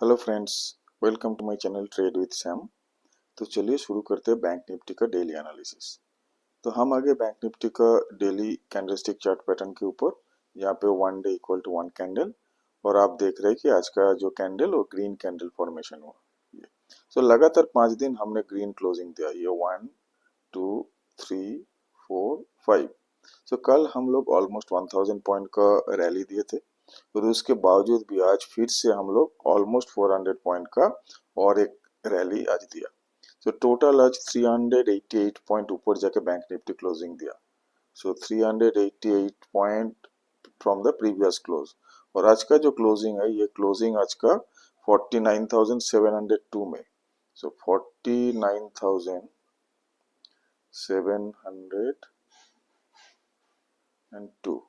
Hello friends, welcome to my channel trade with Sam. तो चलिए शुरू करते हैं बैंक निफ्टी का डेली एनालिसिस। तो हम आगे बैंक निफ्टी का डेली कैंडलस्टिक चार्ट पैटर्न के ऊपर, यहाँ पे one day equal to one candle, और आप देख रहे हैं कि आज का जो कैंडल वो ग्रीन कैंडल फॉर्मेशन हुआ। ये सो लगातार 5 दिन हमने ग्रीन क्लोजिंग दिया, ये 1 2 3 4 5। सो कल हम लोग ऑलमोस्ट 1000 पॉइंट का रैली दिए थे, और उसके बावजूद भी आज फिर से हम लोग ऑलमोस्ट 400 पॉइंट का और एक रैली आज दिया। सो टोटल आज 388 पॉइंट ऊपर जाके बैंक निफ्टी क्लोजिंग दिया। सो 388 point from the previous close, और आज का जो क्लोजिंग है, ये क्लोजिंग आज का 49,702 में। सो 49,702।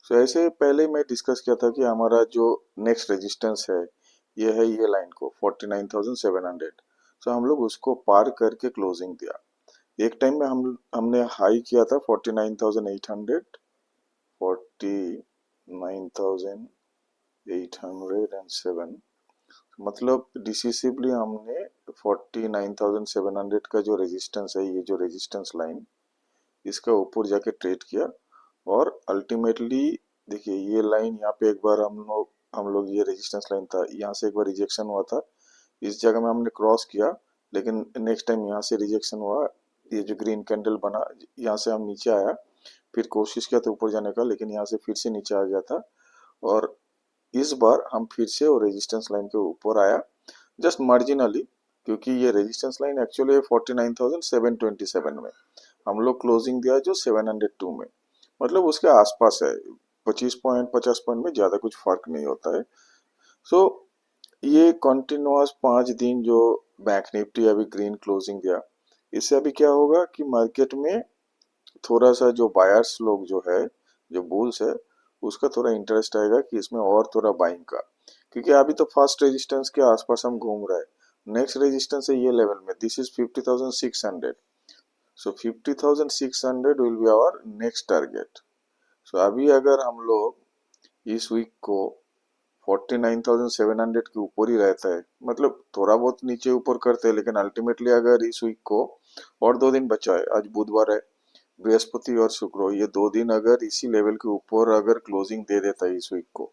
सो ऐसे पहले मैं डिस्कस किया था कि हमारा जो नेक्स्ट रेजिस्टेंस है, ये है ये लाइन को 49,700। सो हम लोग उसको पार करके क्लोजिंग दिया। एक टाइम में हमने हाई किया था 49,800, 49,807। मतलब डिसिसिवली हमने 49,700 का जो रेजिस्टेंस है, ये जो रेजिस्टेंस लाइन, इसका ऊपर जाके ट्रेड किया। और अल्टीमेटली देखिए, ये लाइन यहाँ पे एक बार हम लोग ये रेजिस्टेंस लाइन था, यहाँ से एक बार रिजेक्शन हुआ था, इस जगह में हमने क्रॉस किया, लेकिन नेक्स्ट टाइम यहाँ से रिजेक्शन हुआ, ये जो ग्रीन कैंडल बना, यहाँ से हम नीचे आया, फिर कोशिश किया था ऊपर जाने का, लेकिन यहाँ से फिर से नीचे आ गया था। और इस बार हम फिर से वो रेजिस्टेंस लाइन के ऊपर आया, जस्ट मार्जिनली, क्योंकि ये रेजिस्टेंस लाइन एक्चुअली 49,727 में, हम लोग क्लोजिंग दिया जो 702 में, मतलब उसके आसपास है। 25 पॉइंट 50 पॉइंट में ज्यादा कुछ फर्क नहीं होता है। सो ये कंटिन्यूअस 5 दिन जो बैंक निफ्टी अभी ग्रीन क्लोजिंग दिया, इससे अभी क्या होगा कि मार्केट में थोड़ा सा जो बायर्स लोग जो है, जो बुल्स है, उसका थोड़ा इंटरेस्ट आएगा कि इसमें और थोड़ा बाइंग का, क्योंकि अभी तो फर्स्ट रेजिस्टेंस के आसपास हम घूम रहे हैं। नेक्स्ट रेजिस्टेंस है ये लेवल में, this is 50,600। So 50,600 will be our next target. So अभी अगर हम लोग इस वीक को 49,700 के ऊपर ही रहता है, मतलब थोड़ा बहुत नीचे ऊपर करते हैं, लेकिन अल्टीमेटली अगर इस वीक को, और 2 दिन बचा है, आज बुधवार है, बृहस्पति और शुक्र, ये 2 दिन अगर इसी लेवल के ऊपर अगर क्लोजिंग दे देता है इस वीक को,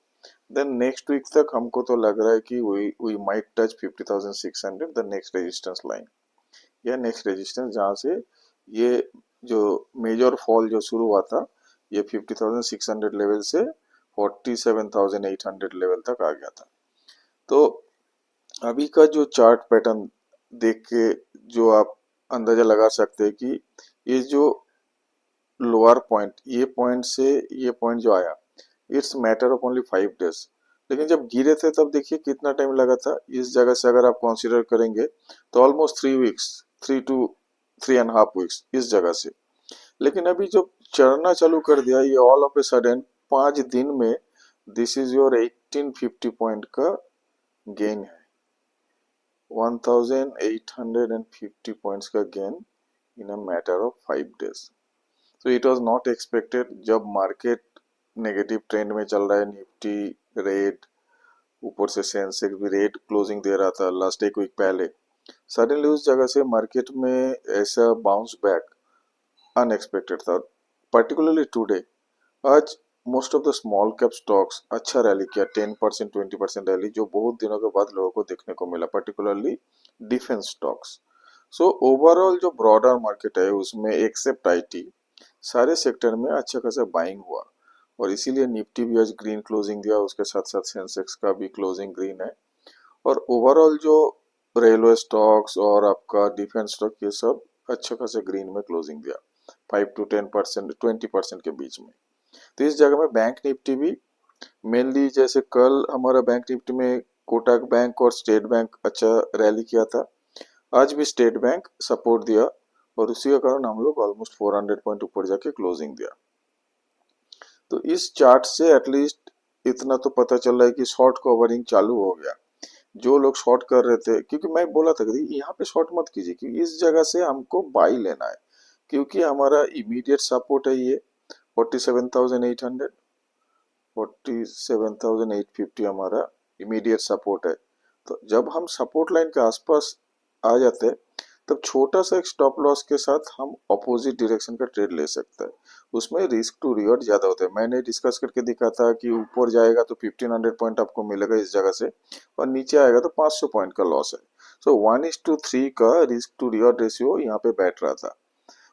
देन नेक्स्ट वीक तक हमको तो लग रहा है कि we might touch 50,600, the next resistance line, या नेक्स्ट रेजिस्टेंस जहां से ये जो मेजर फॉल जो शुरू हुआ था, ये 50,600 लेवल से 47,800 लेवल तक आ गया था। तो अभी का जो चार्ट पैटर्न देख के जो आप अंदाजा लगा सकते हैं कि ये जो लोअर पॉइंट, ये पॉइंट से ये पॉइंट जो आया, it's matter of only 5 days. लेकिन जब गिरे थे तब देखिए कितना टाइम लगा था। इस जगह से अगर आप कंसीडर करेंगे तो ऑलमोस्ट 3 वीक्स, 3 to 3.5 वीक्स इस जगह से। लेकिन अभी जब चढ़ना चालू कर दिया, ये ऑल ऑफ ए सडन 5 दिन में, दिस इज योर 1850 पॉइंट का गेन है, 1850 पॉइंट्स का gain in a matter of 5 days. तो इट वाज नॉट एक्सपेक्टेड। जब मार्केट नेगेटिव ट्रेंड में चल रहा है, निफ्टी रेड, ऊपर से सेंसेक्स भी रेड क्लोजिंग दे रहा था लास्ट एक वीक पहले, सडनली उस जगह से मार्केट में ऐसा बाउंस बैक अनएक्सपेक्टेड था। पर्टिकुलरली टुडे, आज most of the small cap stocks अच्छा रैली किया, 10% 20% रैली, जो बहुत दिनों के बाद लोगों को देखने को मिला, particularly defence stocks. So overall जो ब्रॉडर मार्केट है, उसमें एक्सेप्ट आईटी, सारे सेक्टर में अच्छा खासा बाइंग हुआ, और इसीलिए निफ्टी भी आज ग्रीन क्लोजिंग दिया, उसके साथ साथ सेंसेक्स का भी क्लोजिंग ग्रीन है। और ओवरऑल जो रेलवे स्टॉक्स और आपका डिफेंस स्टॉक, ये सब अच्छा खासा ग्रीन में क्लोजिंग दिया, 5 to 10%, 20% के बीच में। तो इस जगह में बैंक निफ्टी भी मेनली, जैसे कल हमारा बैंक निफ्टी में कोटक बैंक और स्टेट बैंक अच्छा रैली किया था, आज भी स्टेट बैंक सपोर्ट दिया, और उसी के कारण हम लोग ऑलमोस्ट 400 पॉइंट ऊपर जाके क्लोजिंग दिया। तो इस चार्ट से एटलीस्ट इतना तो पता चल रहा है कि शॉर्ट कवरिंग चालू हो गया। जो लोग शॉर्ट कर रहे थे, क्योंकि मैं बोला था कि यहाँ पे शॉर्ट मत कीजिए, क्योंकि इस जगह से हमको बाई लेना है, क्योंकि हमारा इमीडिएट सपोर्ट है ये 47,800, 47,850 हमारा इमीडिएट सपोर्ट है। तो जब हम सपोर्ट लाइन के आसपास आ जाते हैं तब छोटा सा एक स्टॉप लॉस के साथ हम अपोजिट डायरेक्शन का ट्रेड ले सकते हैं। उसमें रिस्क टू रिवॉर्ड ज्यादा होता है। मैंने डिस्कस करके दिखा था कि ऊपर जाएगा तो 1500 पॉइंट आपको मिलेगा इस जगह से, और नीचे आएगा तो 500 पॉइंट का लॉस है। सो 1:3 का रिस्क टू रिवॉर्ड रेशियो यहाँ पे बैठ रहा था।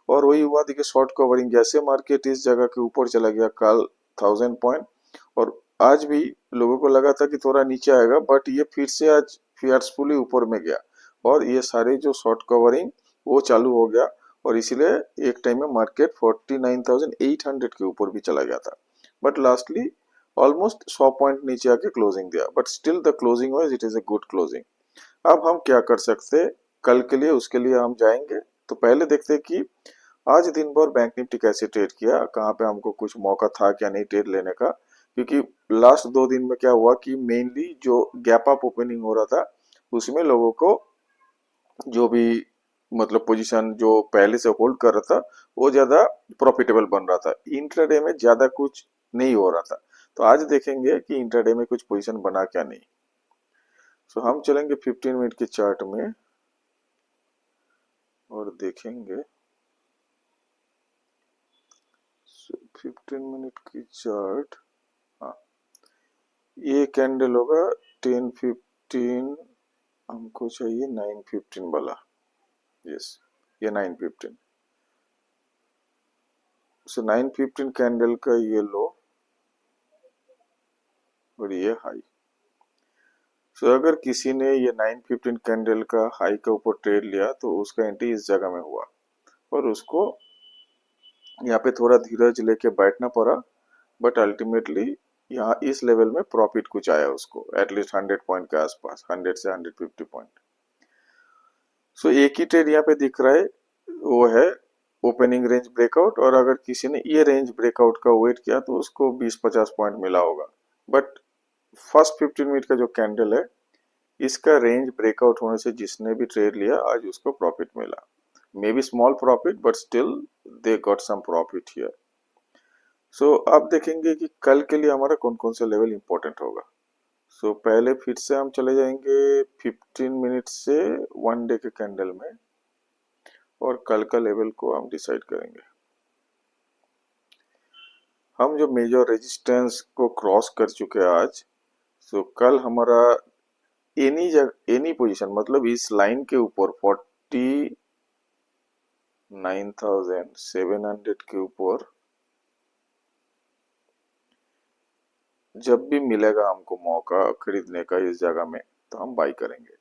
और वही हुआ, देखिए शॉर्ट कवरिंग, जैसे मार्केट इस जगह के ऊपर चला गया कल 1000 पॉइंट, और आज भी लोगों को लगा था कि थोड़ा नीचे आएगा, बट ये फिर से आज फियर्सफुली ऊपर में गया और ये सारे जो शॉर्ट कवरिंग वो चालू हो गया, और इसीलिए एक टाइम में मार्केट 49,800 के ऊपर भी चला गया था। बट लास्टली ऑलमोस्ट 100 पॉइंट नीचे आके क्लोजिंग दिया, but still the closing wise it is a good closing. अब हम क्या कर सकते हैं कल के लिए, उसके लिए हम जाएंगे। तो पहले देखते हैं कि आज दिन भर बैंक निफ्टी कैसे ट्रेड किया, कहाँ पे हमको कुछ मौका था क्या नहीं ट्रेड लेने का। क्योंकि लास्ट 2 दिन में क्या हुआ कि मेनली जो गैप अप ओपनिंग हो रहा था उसमें लोगों को जो भी मतलब पोजीशन जो पहले से होल्ड कर रहा था वो ज्यादा प्रॉफिटेबल बन रहा था, इंट्राडे में ज्यादा कुछ नहीं हो रहा था। तो आज देखेंगे कि इंट्राडे में कुछ पोजीशन बना क्या नहीं। सो हम चलेंगे 15 मिनट के चार्ट में और देखेंगे। 15 मिनट की चार्ट, हाँ ये कैंडल होगा 10:15, हमको चाहिए 9:15 वाला। यस, ये 9:15। सो 9:15 कैंडल का ये लो और ये हाई। सो अगर किसी ने ये 9:15 कैंडल का हाई के ऊपर ट्रेड लिया तो उसका एंट्री इस जगह में हुआ, और उसको यहाँ पे थोड़ा धीरज लेके बैठना पड़ा, बट अल्टीमेटली यहाँ इस लेवल में प्रॉफिट कुछ आया उसको, एटलीस्ट 100 पॉइंट के आसपास, 100 से 150 पॉइंट। सो एक ही ट्रेड यहाँ पे दिख रहा है, वो है ओपनिंग रेंज ब्रेकआउट, और अगर किसी ने ये रेंज ब्रेकआउट का वेट किया तो उसको 20-50 पॉइंट मिला होगा। बट फर्स्ट 15 मिनट का जो कैंडल है इसका रेंज ब्रेकआउट होने से जिसने भी ट्रेड लिया आज उसको प्रॉफिट मिला, may be small profit but still they got some profit here. So अब देखेंगे कि कल के लिए हमारा कौन कौन सा लेवल इंपॉर्टेंट होगा। सो पहले फिर से हम चले जाएंगे 15 मिनट से 1 डे के कैंडल में, और कल का लेवल को हम डिसाइड करेंगे। हम जो मेजर रेजिस्टेंस को क्रॉस कर चुके हैं आज, सो कल हमारा एनी पोजीशन मतलब इस लाइन के ऊपर 49,700 के ऊपर जब भी मिलेगा हमको मौका खरीदने का इस जगह में तो हम बाई करेंगे,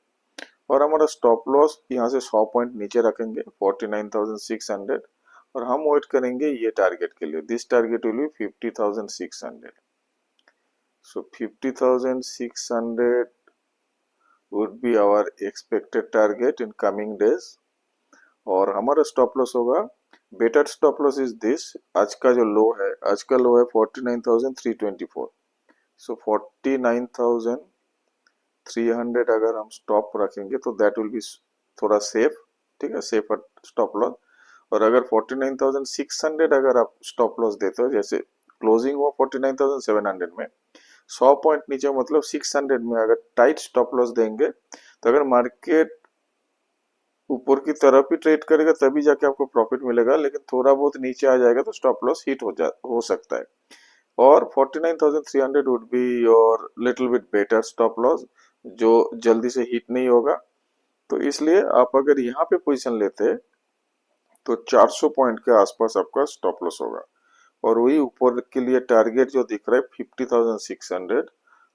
और हमारा स्टॉप लॉस यहाँ से 100 पॉइंट नीचे रखेंगे 49,600, और हम वेट करेंगे ये टारगेट के लिए। This target will be 50,600। So 50,600 would be our expected target in coming days, और हमारा स्टॉप लॉस होगा, better stop loss is this, आज का जो लो है, आज का लो है 49,324। सो 49,300 अगर हम स्टॉप रखेंगे तो दैट विल बी थोड़ा सेफ, ठीक है, सेफर स्टॉप लॉस। और अगर 49,600 अगर आप स्टॉप लॉस देते हो, जैसे क्लोजिंग हुआ 49,700 में, 100 पॉइंट नीचे मतलब 600 में अगर टाइट स्टॉप लॉस देंगे तो अगर मार्केट ऊपर की तरफ ही ट्रेड करेगा तभी जाके आपको प्रॉफिट मिलेगा, लेकिन थोड़ा बहुत नीचे आ जाएगा तो स्टॉप लॉस हिट हो सकता है। और 49,300 would be your little bit better stop loss, जो जल्दी से हिट नहीं होगा। तो इसलिए आप अगर यहाँ पे पोजीशन लेते तो 400 पॉइंट के आसपास आपका स्टॉप लॉस होगा, और वही ऊपर के लिए टारगेट जो दिख रहा है 50,600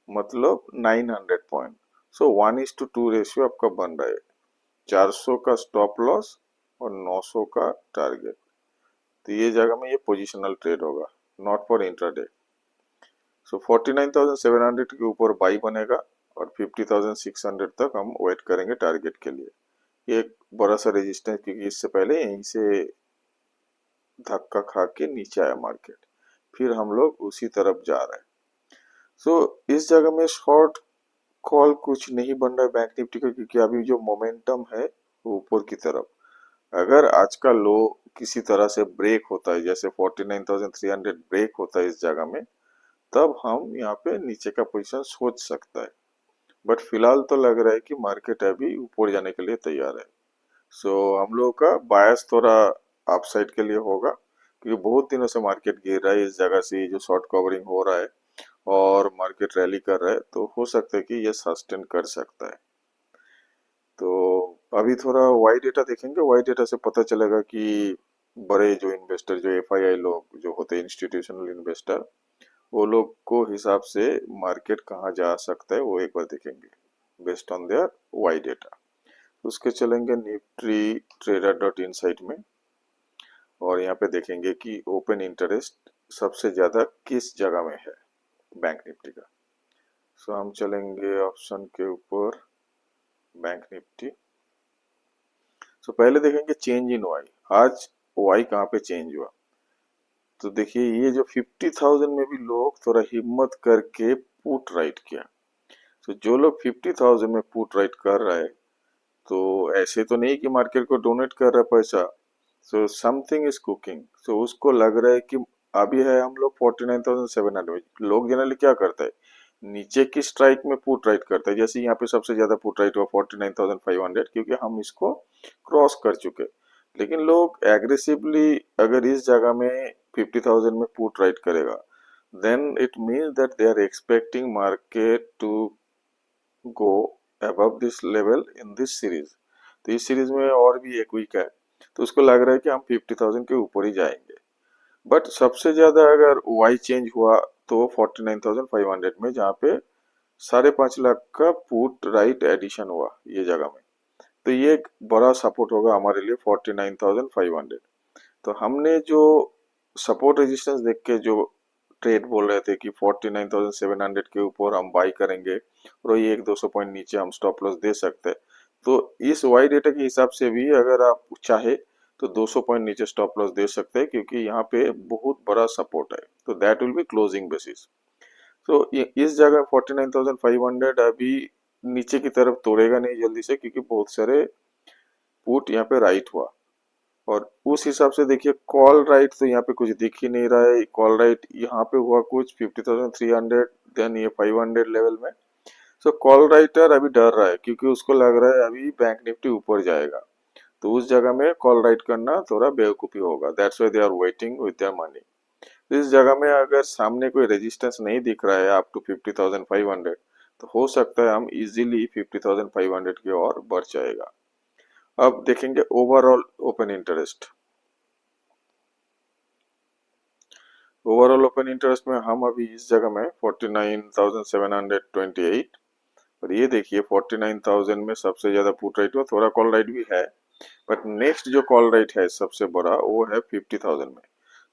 मतलब 900 पॉइंट। सो 1:2 रेशियो आपका बन रहा है, 400 का स्टॉप लॉस और 900 का टारगेट। तो ये जगह में ये पोजिशनल ट्रेड होगा, नॉट फॉर इंट्राडे। सो 49,700 के ऊपर बाई बनेगा और 50,600 तक हम वेट करेंगे टारगेट के लिए। ये एक बड़ा सा रेजिस्टेंस, क्योंकि इससे पहले यहीं से धक्का खा के नीचे आया मार्केट, फिर हम लोग उसी तरफ जा रहे हैं। सो इस जगह में शॉर्ट कॉल कुछ नहीं बन रहा है बैंक निफ्टी का, क्योंकि अभी जो मोमेंटम है वो ऊपर की तरफ। अगर आज का लो किसी तरह से ब्रेक होता है, जैसे 49,300 ब्रेक होता है इस जगह में, तब हम यहाँ पे नीचे का पोजीशन सोच सकता है। बट फिलहाल तो लग रहा है कि मार्केट अभी ऊपर जाने के लिए तैयार है। सो हम लोगों का बायस थोड़ा अप साइड के लिए होगा, क्योंकि बहुत दिनों से मार्केट गिर रहा है। इस जगह से ये जो शॉर्ट कवरिंग हो रहा है और मार्केट रैली कर रहा है, तो हो सकता है कि ये सस्टेन कर सकता है। तो अभी थोड़ा वाई डेटा देखेंगे। वाई डेटा से पता चलेगा कि बड़े जो इन्वेस्टर, जो एफआईआई लोग जो होते हैं, इंस्टीट्यूशनल इन्वेस्टर, वो लोग को हिसाब से मार्केट कहाँ जा सकता है वो एक बार देखेंगे based on their Y data. उसके चलेंगे Nifty trader dot in site में, और यहाँ पे देखेंगे कि ओपन इंटरेस्ट सबसे ज्यादा किस जगह में है बैंक निफ्टी का। सो हम चलेंगे ऑप्शन के ऊपर, बैंक निफ्टी। सो पहले देखेंगे चेंज इन वाई। आज वाई कहाँ पे चेंज हुआ, तो देखिए ये जो 50,000 में भी लोग थोड़ा हिम्मत करके पुट राइट किया। तो जो लोग 50,000 में पुट राइट कर रहा है, तो ऐसे तो नहीं कि मार्केट को डोनेट कर रहा है पैसा। So something is cooking. So उसको लग रहा है कि अभी है हम लोग 49,700। लोग जनरली क्या करता है, नीचे की स्ट्राइक में पुट राइट करता है। जैसे यहाँ पे सबसे ज्यादा पुट राइट हुआ 49,500, क्योंकि हम इसको क्रॉस कर चुके। लेकिन लोग एग्रेसिवली अगर इस जगह में 50,000 में पुट राइट करेगा, then it means that they are expecting market to go above this level in this series। तो इस सीरीज में और भी एक वीक है, तो उसको लग रहा है कि हम 50,000 के ऊपर ही जाएंगे। बट सबसे ज्यादा अगर वाई चेंज हुआ तो 49,500 में, जहाँ पे 5.5 लाख का पुट राइट एडिशन हुआ ये जगह में। तो ये एक बड़ा सपोर्ट होगा हमारे लिए 49,500। तो हमने जो सपोर्ट रेजिस्टेंस देख के जो ट्रेड बोल रहे थे कि 49,700 के ऊपर हम बाई करेंगे और ये 1-200 पॉइंट नीचे हम स्टॉप लॉस दे सकते हैं, तो इस वाई डेटा के हिसाब से भी अगर आप चाहे तो 200 पॉइंट नीचे स्टॉप लॉस दे सकते हैं, क्योंकि यहाँ पे बहुत बड़ा सपोर्ट है। तो that will be closing basis. तो इस जगह 49,500 अभी नीचे की तरफ तोड़ेगा नहीं जल्दी से, क्योंकि बहुत सारे पुट यहाँ पे राइट हुआ। और उस हिसाब से देखिए कॉल राइट तो यहाँ पे कुछ दिख ही नहीं रहा है। कॉल राइट यहाँ पे हुआ कुछ 50,300, देन ये 500 लेवल में। सो कॉल राइटर अभी डर रहा है, क्योंकि उसको लग रहा है अभी बैंक निफ्टी ऊपर जाएगा। तो उस जगह में कॉल राइट करना थोड़ा बेवकूफी होगा। That's why they are waiting with their money. इस जगह में अगर सामने कोई रेजिस्टेंस नहीं दिख रहा है अप टू 50,500, तो हो सकता है हम इजीली 50,500 की ओर बढ़ जाएगा। अब देखेंगे overall open interest. Overall open interest में हम अभी इस जगह में 49,728, और ये देखिए 49,000 में सबसे ज्यादा पुट राइट हुआ, थोड़ा कॉल राइट भी है। बट नेक्स्ट जो कॉल राइट है सबसे बड़ा, वो है 50,000 में।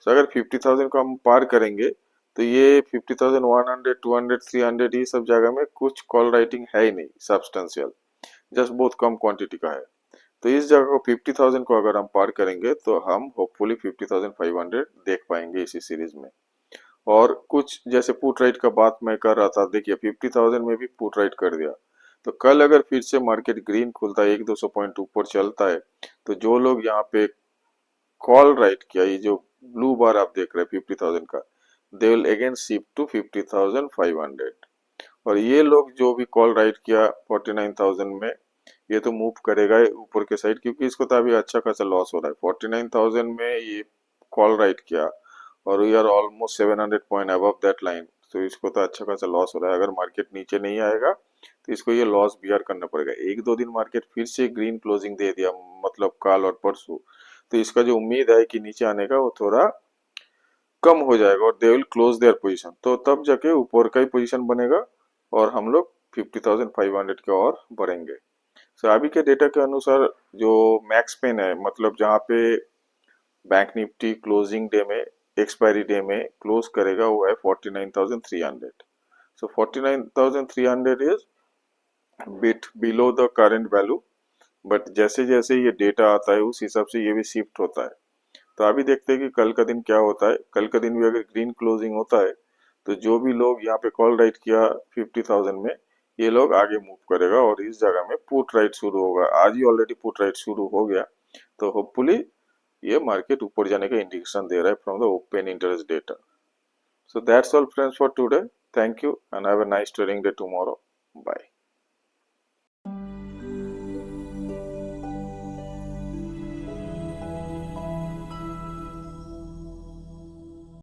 तो अगर 50,000 को हम पार करेंगे, तो ये 50,100, 200, 300 ये सब जगह में कुछ कॉल राइटिंग है ही नहीं सब्सटेंशियल, जस्ट बहुत कम क्वांटिटी का है। तो इस जगह को 50,000 को अगर हम पार करेंगे, तो हम होपफुली 50,500 देख पाएंगे इसी सीरीज में। और कुछ जैसे पुट राइट का बात मैं कर रहा था, देखिए 50,000 में भी पुट राइट कर दिया। तो कल अगर फिर से मार्केट ग्रीन खुलता है, 1-200 पॉइंट ऊपर चलता है, तो जो लोग यहाँ पे कॉल राइट किया, ये जो ब्लू बार आप देख रहे हैं 50,000 का, they will again shift to 50,500। और ये लोग जो भी कॉल राइट किया 49,000 में, ये तो मूव करेगा ऊपर के साइड, क्योंकि इसको तो अभी अच्छा खासा लॉस हो रहा है। 49,000 में ये कॉल राइट किया और we are almost 700 point above that line, तो इसको तो अच्छा खासा लॉस हो रहा है। अगर मार्केट नीचे नहीं आएगा, तो इसको ये लॉस बियर करना पड़ेगा। 1-2 दिन मार्केट फिर से ग्रीन क्लोजिंग दे दिया, मतलब कल और परसों, तो इसका जो उम्मीद है कि नीचे आने का, वो थोड़ा कम हो जाएगा और they will close their position. तो तब जाके ऊपर का ही पोजीशन बनेगा और हम लोग 50,500 की ओर बढ़ेंगे। सो अभी के डेटा के अनुसार जो मैक्स पेन है, मतलब जहाँ पे बैंक निफ्टी क्लोजिंग डे में, एक्सपायरी डे में क्लोज करेगा, वो है 49,300। सो 49,300 is bit below the current value. But जैसे जैसे ये डेटा आता है, उस हिसाब से ये भी शिफ्ट होता है। तो अभी देखते हैं कि कल का दिन क्या होता है। कल का दिन भी अगर ग्रीन क्लोजिंग होता है, तो जो भी लोग यहाँ पे कॉल राइट किया 50,000 में, ये लोग आगे मूव करेगा और इस जगह में पुट राइट शुरू होगा। आज ही ऑलरेडी पुट राइट शुरू हो गया, तो होपफुली ये मार्केट ऊपर जाने का इंडिकेशन दे रहा है from the open interest data. So that's all friends for today. Thank you and have a nice trading day tomorrow. Bye.